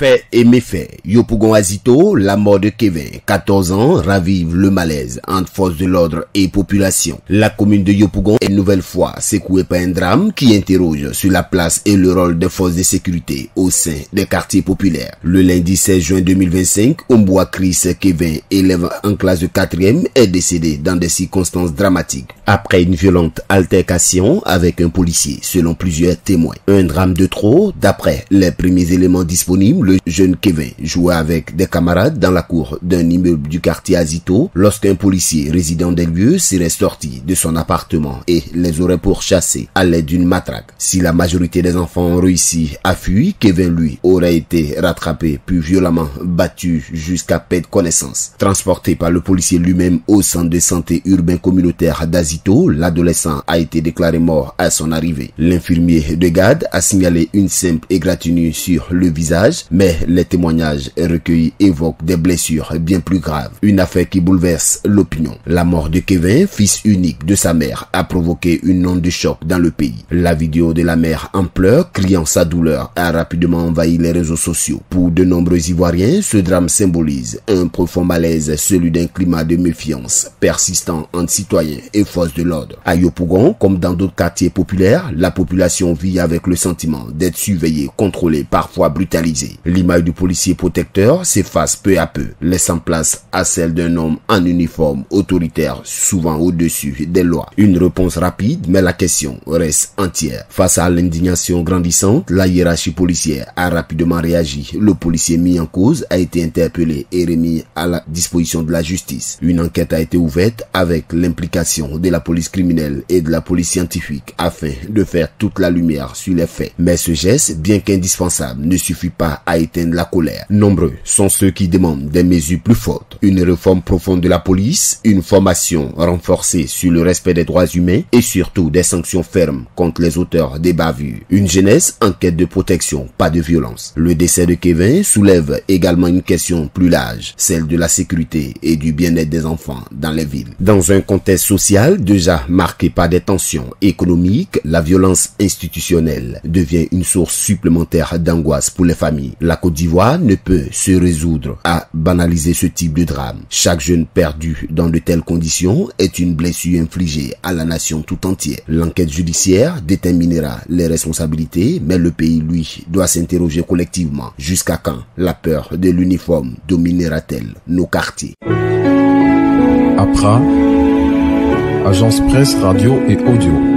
Faits et méfaits. Yopougon Azito, la mort de Kevin, 14 ans, ravive le malaise entre forces de l'ordre et population. La commune de Yopougon est une nouvelle fois secouée par un drame qui interroge sur la place et le rôle des forces de sécurité au sein des quartiers populaires. Le lundi 16 juin 2025, Omboua Chris Kevin, élève en classe de 4e, est décédé dans des circonstances dramatiques après une violente altercation avec un policier, selon plusieurs témoins. Un drame de trop, d'après les premiers éléments disponibles. Le jeune Kevin jouait avec des camarades dans la cour d'un immeuble du quartier Azito lorsqu'un policier résident des lieux serait sorti de son appartement et les aurait pourchassés à l'aide d'une matraque. Si la majorité des enfants ont réussi à fuir, Kevin, lui, aurait été rattrapé puis violemment battu jusqu'à perdre connaissance. Transporté par le policier lui-même au centre de santé urbain communautaire d'Azito, l'adolescent a été déclaré mort à son arrivée. L'infirmier de garde a signalé une simple égratignure sur le visage, mais les témoignages recueillis évoquent des blessures bien plus graves. Une affaire qui bouleverse l'opinion. La mort de Kevin, fils unique de sa mère, a provoqué une onde de choc dans le pays. La vidéo de la mère en pleurs, criant sa douleur, a rapidement envahi les réseaux sociaux. Pour de nombreux Ivoiriens, ce drame symbolise un profond malaise, celui d'un climat de méfiance persistant entre citoyens et forces de l'ordre. À Yopougon, comme dans d'autres quartiers populaires, la population vit avec le sentiment d'être surveillée, contrôlée, parfois brutalisée. L'image du policier protecteur s'efface peu à peu, laissant place à celle d'un homme en uniforme autoritaire, souvent au-dessus des lois. Une réponse rapide, mais la question reste entière. Face à l'indignation grandissante, la hiérarchie policière a rapidement réagi. Le policier mis en cause a été interpellé et remis à la disposition de la justice. Une enquête a été ouverte avec l'implication de la police criminelle et de la police scientifique afin de faire toute la lumière sur les faits. Mais ce geste, bien qu'indispensable, ne suffit pas à éteindre la colère. Nombreux sont ceux qui demandent des mesures plus fortes, une réforme profonde de la police, une formation renforcée sur le respect des droits humains et surtout des sanctions fermes contre les auteurs des bavures. Une jeunesse en quête de protection, pas de violence. Le décès de Kevin soulève également une question plus large, celle de la sécurité et du bien-être des enfants dans les villes. Dans un contexte social déjà marqué par des tensions économiques, la violence institutionnelle devient une source supplémentaire d'angoisse pour les familles. La Côte d'Ivoire ne peut se résoudre à banaliser ce type de drame. Chaque jeune perdu dans de telles conditions est une blessure infligée à la nation tout entière. L'enquête judiciaire déterminera les responsabilités, mais le pays, lui, doit s'interroger collectivement. Jusqu'à quand la peur de l'uniforme dominera-t-elle nos quartiers? APRA, Agence Presse, Radio et Audio.